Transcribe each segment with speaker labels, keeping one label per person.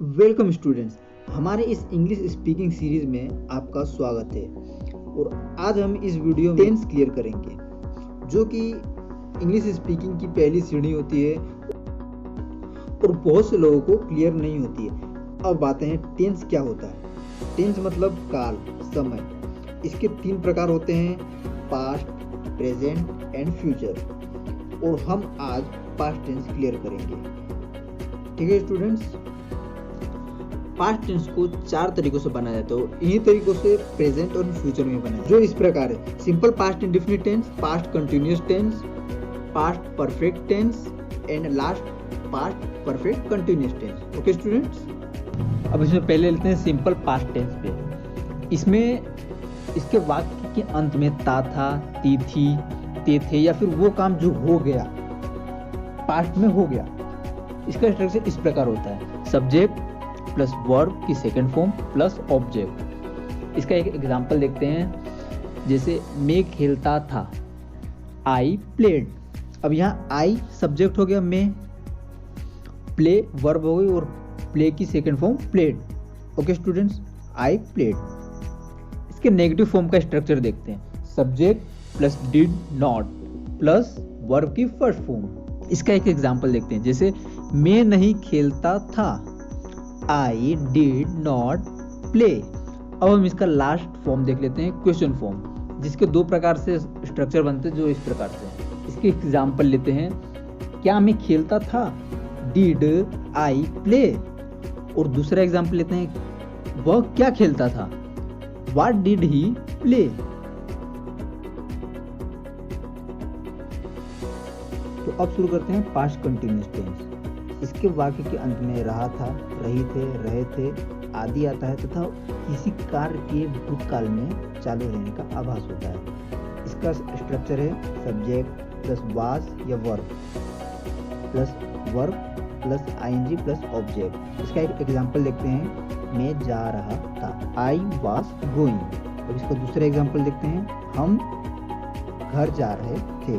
Speaker 1: Welcome students, हमारे इस English speaking series में आपका स्वागत है। और आज हम इस वीडियो में टेंस क्लियर करेंगे, जो कि इंग्लिश स्पीकिंग की पहली सीढ़ी होती है और बहुत से लोगों को क्लियर नहीं होती है। अब आते हैं टेंस क्या होता है। टेंस मतलब काल, समय। इसके 3 प्रकार होते हैं, पास्ट, प्रेजेंट एंड फ्यूचर। और हम आज पास्ट टेंस क्लियर करेंगे। ठीक है स्टूडेंट्स, पास्ट टेंस को 4 तरीकों से बनाया जाता है। इन्हीं तरीकों से प्रेजेंट और फ्यूचर में बनाया, जो इस प्रकार है: simple past indefinite tense, past continuous tense, past perfect tense and last past perfect continuous tense. Okay students, अब इसमें पहले लेते हैं सिंपल पास्ट टेंस पे। इसमें इसके वाक्य के अंत में ता था, ती थी, ते थे या फिर वो काम जो हो गया, पास्ट में हो गया। इसका स्ट्रक्चर इस प्रकार होता है: सब्जेक्ट प्लस वर्ब की सेकंड फॉर्म प्लस ऑब्जेक्ट। इसका एक एग्जांपल देखते हैं, जैसे मैं खेलता था, आई प्लेड। अब यहाँ आई सब्जेक्ट हो गया, मैं, प्ले वर्ब हो गई और प्ले की second form played. Okay students, I played. इसके नेगेटिव फॉर्म का स्ट्रक्चर देखते हैं: subject plus did not plus verb की फर्स्ट फॉर्म। इसका एक एग्जांपल देखते हैं, जैसे मैं नहीं खेलता था, I did not play। अब हम इसका लास्ट फॉर्म देख लेते हैं, क्वेश्चन फॉर्म, जिसके 2 प्रकार से स्ट्रक्चर बनते हैं, जो इस प्रकार से हैं। इसके एग्जांपल लेते हैं: क्या मैं खेलता था, डिड आई प्ले। और दूसरा एग्जांपल लेते हैं, वह क्या खेलता था, व्हाट डिड ही प्ले। तो अब शुरू करते हैं पास्ट कंटिन्यूअस टेंस। इसके वाक्य के अंत में रहा था, रही थे, रहे थे आदि आता है तथा किसी कार्य के भूतकाल में चालू रहने का आभास होता है। इसका स्ट्रक्चर है: सब्जेक्ट प्लस वाज या verb plus ING plus object. इसका एक एग्जांपल देखते हैं, मैं जा रहा था, आई वाज गोइंग। और इसका दूसरा एग्जांपल देखते हैं, हम घर जा रहे थे,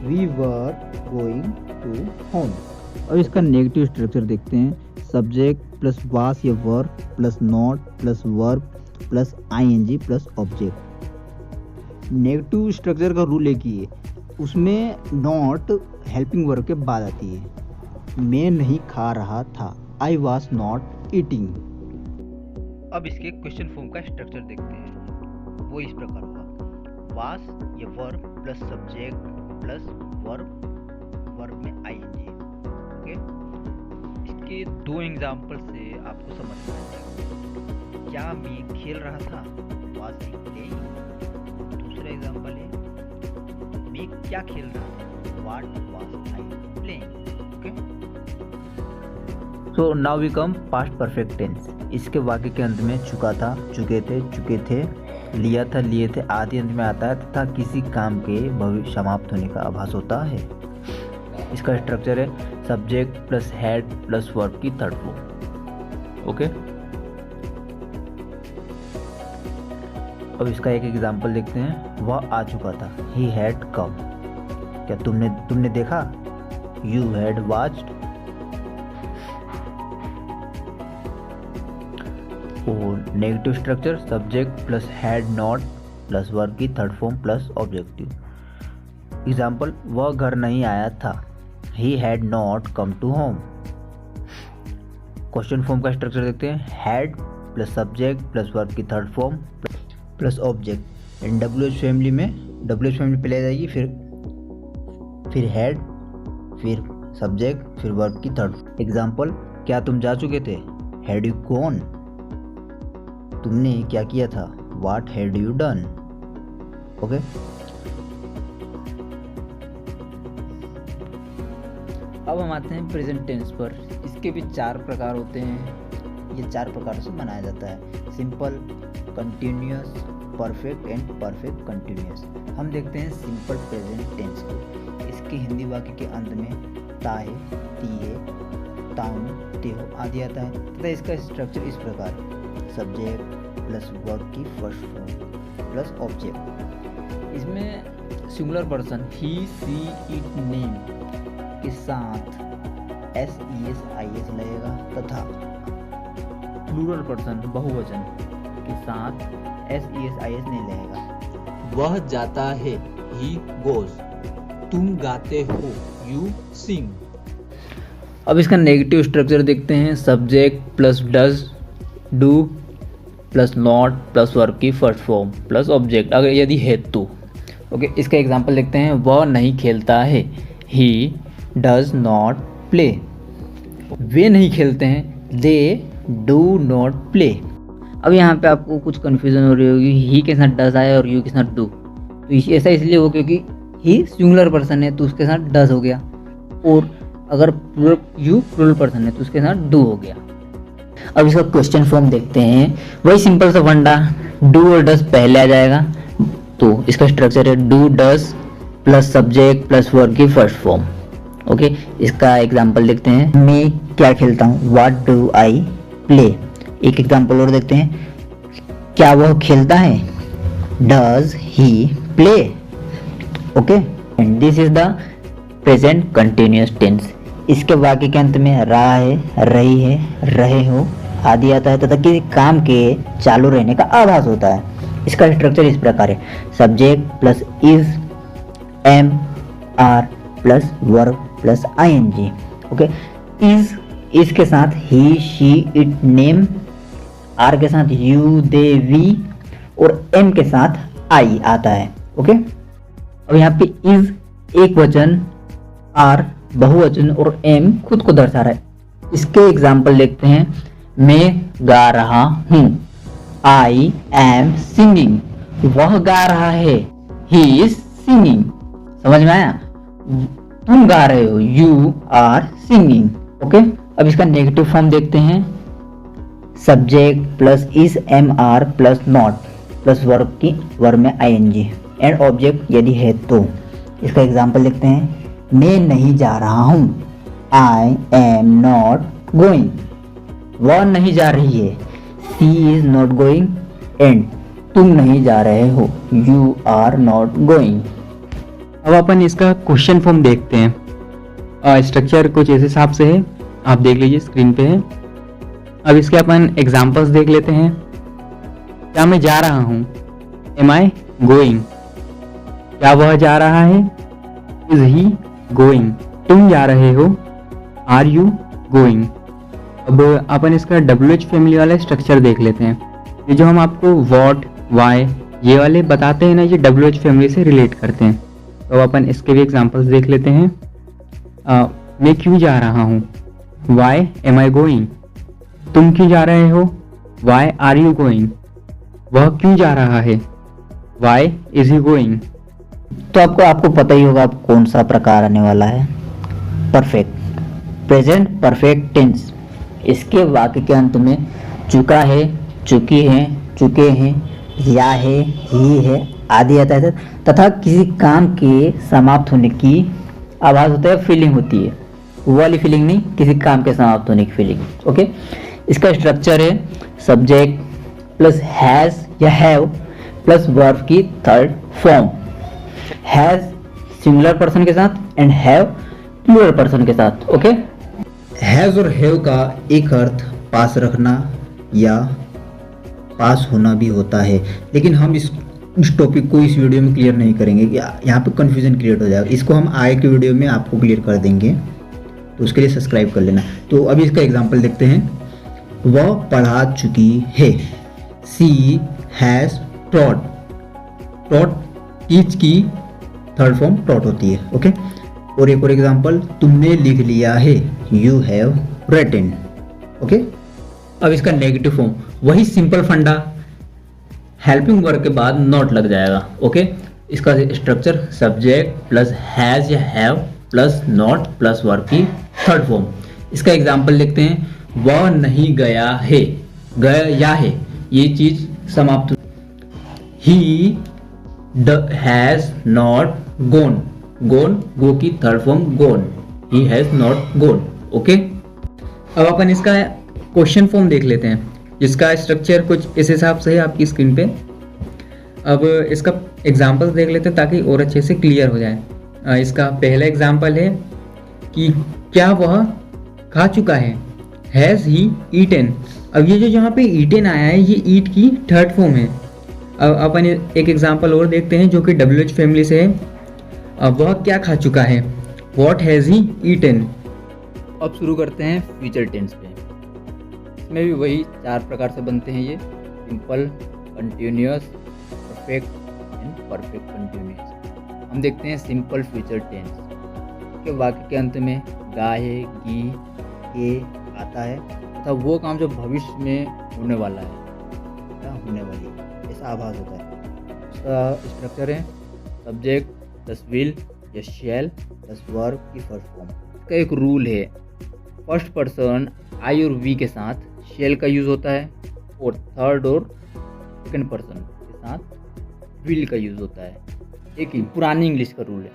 Speaker 1: we were going to home. और इसका नेगेटिव स्ट्रक्चर देखते हैं: सब्जेक्ट प्लस वास या verb plus not plus verb plus ING plus object. Negative structure का रूल एक ही है, उसमें नॉट हेल्पिंग वर्ब के बाद आती है। मैं नहीं खा रहा था, आई वाज नॉट ईटिंग। अब इसके क्वेश्चन फॉर्म का स्ट्रक्चर देखते हैं, वो इस प्रकार होगा: वास या verb plus subject plus verb में आईएनजी। इसके 2 एग्जाम्पल से आपको समझ में आएगा। क्या मैं खेल रहा था, वाज आई प्लेइंग। दूसरा एग्जाम्पल है, मैं क्या खेल रहा था, what was I playing. Okay, so now we come past perfect tense. इसके वाक्य के अंत में चुका था, चुके थे, लिया था, लिए थे आदि अंत में आता है तथा किसी काम के भविष्य समाप्त होने का आभास होता है। इसका स्ट्रक्चर है: subject plus had plus verb की थर्ड फॉर्म। ओके, अब इसका एक एग्जांपल देखते हैं, वह आ चुका था, ही हैड कम। क्या तुमने देखा, यू हैड वॉच्ड। और negative structure: subject plus had not plus verb की third form plus objective. Example: वह घर नहीं आया था, he had not come to home। Question form का स्ट्रक्चर देखते हैं: had plus subject plus verb की थर्ड फॉर्म प्लस ऑब्जेक्ट। इन WH फैमिली पहले आ जाएगी, फिर had, फिर सब्जेक्ट, फिर वर्ब की थर्ड। एग्जाम्पल: क्या तुम जा चुके थे, had you gone। तुमने क्या किया था, what had you done। Okay, अब हम आते हैं प्रेजेंट टेंस पर। इसके भी 4 प्रकार होते हैं, ये 4 प्रकारों से बनाया जाता है: simple, continuous, perfect and perfect continuous. हम देखते हैं सिंपल प्रेजेंट टेंस को। इसके हिंदी वाक्य के अंत में ताए, तिए, ताऊं, तेहो आदि आता है तथा इसका स्ट्रक्चर इस प्रकार है: सब्जेक्ट प्लस वर्ब की फर्स्ट फॉर्म प्लस ऑब्जेक्ट। इसमें singular person he, she, it, name के साथ SES IS लगेगा तथा
Speaker 2: प्लूरल पर्सन बहुवचन के साथ SES नहीं लगेगा।
Speaker 3: वह जाता है, he goes। तुम गाते हो, you sing।
Speaker 2: अब इसका नेगेटिव स्ट्रक्चर देखते हैं। Subject plus does, do plus not plus verb की फर्स्ट फॉर्म प्लस ऑब्जेक्ट अगर यदि है तो। ओके, इसका एग्जांपल देखते हैं। वह नहीं खेलता है, ही डज नॉट प्ले। वे नहीं खेलते हैं, दे डू नॉट प्ले। अब यहाँ पे आपको कुछ कन्फ्यूजन हो रही होगी, ही के साथ डज आया और यू के साथ डू। तो ऐसा इसलिए हो क्योंकि ही सिंगुलर पर्सन है तो उसके साथ डज हो गया, और अगर यू प्लूरल पर्सन है तो उसके साथ डू हो गया। अब इसका क्वेश्चन फॉर्म देखते हैं। वही सिंपल सा फंडा, डू और डज पहले आ जाएगा। तो इसका स्ट्रक्चर है do does plus subject plus verb की फर्स्ट फॉर्म। ओके, इसका एग्जांपल देखते हैं। मैं क्या खेलता हूँ, व्हाट डू आई प्ले। एक एग्जांपल और देखते हैं। क्या वह खेलता है, does he play. Okay, and this is the present continuous tense. इसके वाक्य के अंत में रहा है, रही है, रहे हो आदि आता है तथा किसी काम के चालू रहने का आभास होता है। इसका स्ट्रक्चर इस प्रकार है। Subject plus is, am are plus verb plus ING। Okay, is के साथ he she it name, are के साथ यू दे वी और एम के साथ आई आता है। ओके, अब यहाँ पे इज एक वचन, आर बहुवचन और एम खुद को दर्शा रहा है। इसके एग्जाम्पल देखते हैं। मैं गा रहा हूँ, आई एम सिंगिंग। वह गा रहा है, ही इज सिंगिंग। समझ में आया? तुम गा रहे हो, यू आर सिंगिंग। ओके, अब इसका नेगेटिव फॉर्म देखते हैं। Subject plus is, am are plus not plus verb में ING एंड ऑब्जेक्ट यदि है तो। इसका एग्जाम्पल देखते हैं। मैं नहीं जा रहा हूँ, आई एम नॉट गोइंग। वह नहीं जा रही है, she is not going. And तुम नहीं जा रहे हो, यू आर नॉट गोइंग।
Speaker 4: अब अपन इसका क्वेश्चन फॉर्म देखते हैं। स्ट्रक्चर कुछ इस हिसाब से है, आप देख लीजिए स्क्रीन पे है। अब इसके अपन एग्जांपल्स देख लेते हैं। क्या मैं जा रहा हूँ, एम आई गोइंग। क्या वह जा रहा है, इज ही गोइंग। तुम जा रहे हो, आर यू गोइंग। अब अपन इसका WH फैमिली वाला स्ट्रक्चर देख लेते हैं। ये जो हम आपको व्हाट, वाई ये वाले बताते हैं ना, ये WH फैमिली से रिलेट करते हैं। तो अपन इसके भी एग्जांपल्स देख लेते हैं। मैं क्यों जा रहा हूँ, वाई एम आई गोइंग। तुम क्यों जा रहे हो, वाई आर यू गोइंग। वह क्यों जा रहा है, वाई इज ही गोइंग।
Speaker 2: तो आपको पता ही होगा अब कौन सा प्रकार आने वाला है, परफेक्ट, प्रेजेंट परफेक्ट टेंस। इसके वाक्य के अंत में चुका है, चुकी है, चुके हैं, या है, ही है आदि आता है तथा किसी काम के समाप्त होने की आवाज होता है, फीलिंग होती है। वो वाली फीलिंग नहीं, किसी काम के समाप्त होने की फीलिंग। ओके, इसका स्ट्रक्चर है सब्जेक्ट प्लस हैज या हैव प्लस वर्ब की third form. Has singular person के साथ एंड हैव प्लूरल पर्सन के साथ। ओके,
Speaker 1: हैज और हैव का एक अर्थ पास रखना या पास होना भी होता है, लेकिन हम इस टॉपिक को इस वीडियो में क्लियर नहीं करेंगे, यहाँ पे कंफ्यूजन क्रिएट हो जाएगा। इसको हम आगे के वीडियो में आपको क्लियर कर देंगे, तो उसके लिए सब्सक्राइब कर लेना। तो अभी इसका एग्जांपल देखते हैं। वह पढ़ा चुकी है, सी हैज टॉट। टॉट टीच की थर्ड फॉर्म टॉट होती है। ओके, और एक और एग्जांपल, तुमने लिख लिया है, यू हैव रिटन। ओके, अब इसका नेगेटिव फॉर्म वही सिंपल फंडा, हेल्पिंग वर्ब के बाद नॉट लग जाएगा। ओके, इसका स्ट्रक्चर सब्जेक्ट प्लस हैज या have plus not plus verb की थर्ड फॉर्म। इसका एग्जांपल देखते हैं। वह नहीं गया है, गया है ये चीज समाप्त। ही has not gone, gone go की third form gone, he has not gone. Okay,
Speaker 4: अब अपन इसका क्वेश्चन फॉर्म देख लेते हैं, जिसका स्ट्रक्चर कुछ इस हिसाब से है आपकी स्क्रीन पे। अब इसका एग्जांपल्स देख लेते हैं ताकि और अच्छे से क्लियर हो जाए। इसका पहला एग्जांपल है कि क्या वह खा चुका है, हैज़ ही ईटन। अब ये जो यहाँ पे ईटेन आया है, ये ईट की थर्ड फॉर्म है। अब अपन एक एग्जांपल और देखते हैं जो कि WH फैमिली से है। अब वह क्या खा चुका है, वॉट हैज़ ही ईटन।
Speaker 2: अब शुरू करते हैं फ्यूचर टेंस पे। इसमें भी वही 4 प्रकार से बनते हैं ये, simple, continuous, perfect and perfect continuous. हम देखते हैं सिंपल फ्यूचर टेंस के वाक्य के अंत में गाहे, गी, के आता है तथा वो काम जो भविष्य में होने वाला है या होने वाली है, ऐसा आभास होता है। इसका स्ट्रक्चर है सब्जेक्ट प्लस विल या शैल प्लस वर्ब की फर्स्ट फॉर्म। इसका एक रूल है, फर्स्ट पर्सन आई और वी के साथ शैल का यूज़ होता है और थर्ड और सेकंड पर्सन के साथ विल का यूज़ होता है। एक ही पुरानी इंग्लिश का रूल है।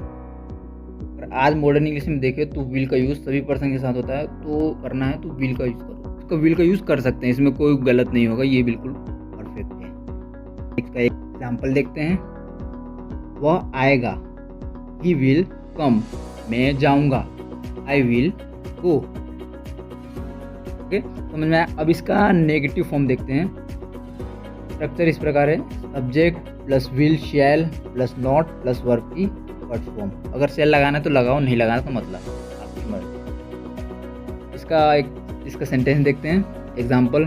Speaker 2: अगर आज मॉडर्न इंग्लिश में देखें तो विल का यूज़ सभी पर्सन के साथ होता है, तो करना है तो विल का यूज़ करो। इसका विल का यूज़ कर सकते हैं, इसमें कोई गलत नहीं होगा, ये बिल्कुल परफेक्ट है। इसका एक एग्जाम्पल देखते हैं, वह आएगा, ही विल कम, मैं जाऊंगा, आई विल गो। ओके, समझ में आया। अब इसका नेगेटिव फॉर्म देखते हैं। स्ट्रक्चर इस प्रकार है, subject plus will shall plus not plus verb की फर्स्ट फॉर्म। अगर शैल लगाना है तो लगाओ, नहीं लगाना तो मतलब आपकी मर्जी। इसका सेंटेंस देखते हैं। एग्जाम्पल,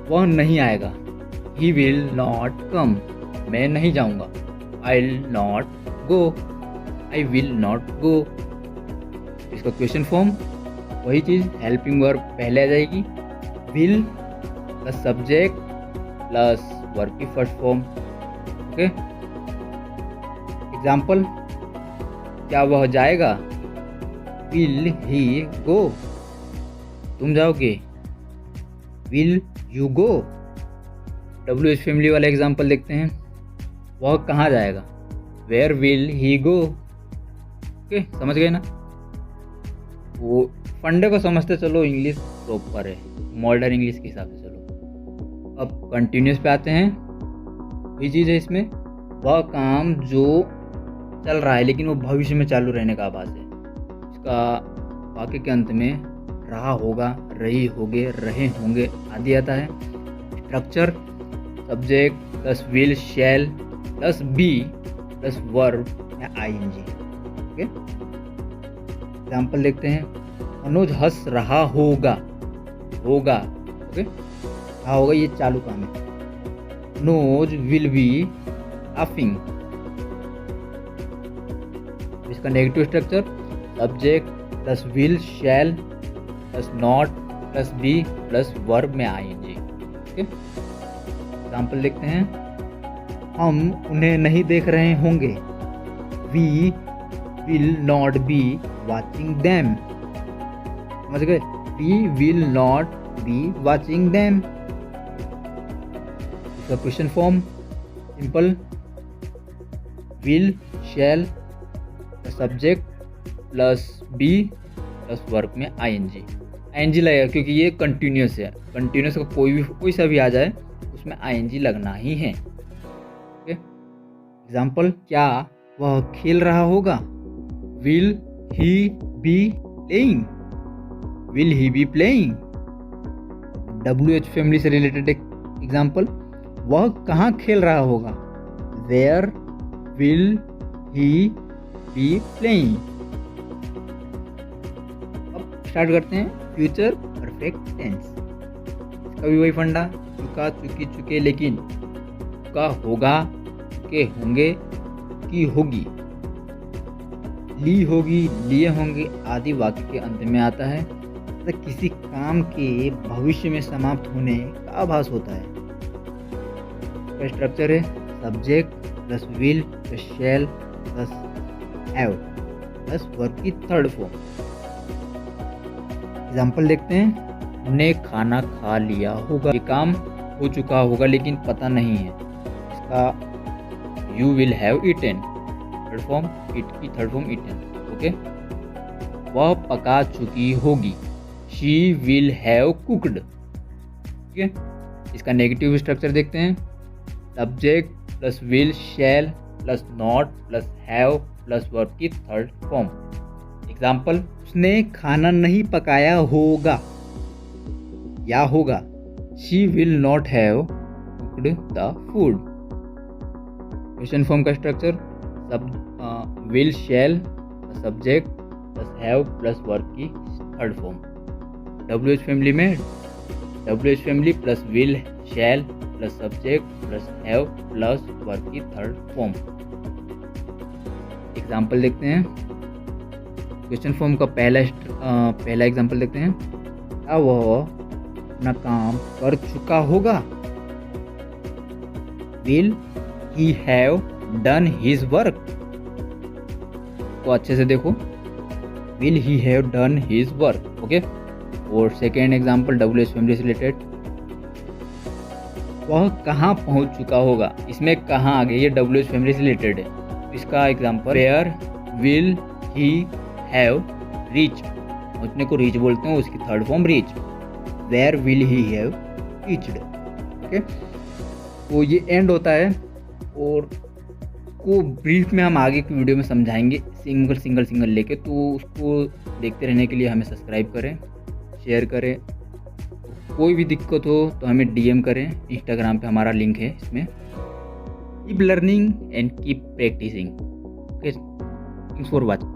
Speaker 2: वह नहीं आएगा, ही विल नॉट कम, मैं नहीं जाऊंगा, I will not go, I will not go. इसका क्वेश्चन फॉर्म वही चीज़, हेल्पिंग वर्ब पहले आ जाएगी, will plus subject plus verb की फर्स्ट फॉर्म। ओके, एग्जाम्पल, क्या वह जाएगा, विल ही गो, तुम जाओगे, will you go. WH family वाला एग्जाम्पल देखते हैं, वह कहाँ जाएगा, where will he go. Okay, समझ गए ना। वो फंडे को समझते चलो, इंग्लिश प्रॉपर है, मॉडर्न इंग्लिश के हिसाब से चलो। अब कंटिन्यूस पे आते हैं। वही चीज़ है इसमें, वह काम जो चल रहा है लेकिन वो भविष्य में चालू रहने का आभास है। इसका वाक्य के अंत में रहा होगा, रही होगे, रहे होंगे आदि आता है। Structure subject plus will shall plus be plus verb या ING। ओके, एग्जाम्पल देखते हैं, मनोज हंस रहा होगा, होगा। ओके, रहा होगा ये चालू काम है, मनोज विल बी लाफिंग। इसका negative structure subject plus will shall plus not plus be plus verb में ING। ओके, एग्जाम्पल देखते हैं, हम उन्हें नहीं देख रहे होंगे, we will not be watching them. समझ गए, we will not be watching them. इसका question form simple, will shall subject plus be plus verb में ING लगेगा क्योंकि ये कंटिन्यूस है। कंटिन्यूस का कोई सा भी आ जाए उसमें ING लगना ही है। ओके, एग्जाम्पल, क्या वह खेल रहा होगा, will he be playing, will he be playing. WH family से रिलेटेड एक एग्जाम्पल, वह कहाँ खेल रहा होगा, where will he be playing. अब स्टार्ट करते हैं फ्यूचर परफेक्ट टेंस। इसका भी वही फंडा, चुका, चुकी, चुके, लेकिन, चुका, होगा, के, होंगे, की, होगी, ली होगी, लिए होंगे आदि वाक्य के अंत में आता है तथा किसी काम के भविष्य में समाप्त होने का आभास होता है। इसका स्ट्रक्चर है subject plus will plus shell plus have plus verb की थर्ड फॉर्म। एग्जाम्पल देखते हैं, ने खाना खा लिया होगा, ये काम हो चुका होगा लेकिन पता नहीं है। इसका you will have eaten, third form, eat की थर्ड फॉर्म ईटन। ओके, वह पका चुकी होगी, शी विल हैव कुक्ड। ठीक है, इसका नेगेटिव स्ट्रक्चर देखते हैं, subject plus will shall plus not plus have plus verb की थर्ड फॉर्म। एग्जाम्पल, उसने खाना नहीं पकाया होगा, या होगा। She will not have cooked the food. Question form का स्ट्रक्चर सब will shall subject plus have plus work की थर्ड फॉर्म। WH फैमिली में WH family plus will shall plus subject plus have plus work की third form. Example देखते हैं। Question form का पहला example देखते हैं। क्या वह अपना काम कर चुका होगा? Will he have done his work. तो अच्छे से देखो, will he have done his work. Okay. और सेकेंड एग्जाम्पल WH फैमिली से रिलेटेड, वह कहाँ पहुंच चुका होगा। इसमें कहाँ आ गई, ये WH फैमिली से रिलेटेड है। इसका example where will he have reach. पहुंचने को रीच बोलते हैं, उसकी third form reach. Where will he have reached. Okay. तो ये एंड होता है और को ब्रीफ में हम आगे की वीडियो में समझाएंगे सिंगल लेके। तो उसको देखते रहने के लिए हमें सब्सक्राइब करें, शेयर करें। कोई भी दिक्कत हो तो हमें DM करें। इंस्टाग्राम पे हमारा लिंक है इसमें। Keep learning and keep practising. Okay, thanks for watching.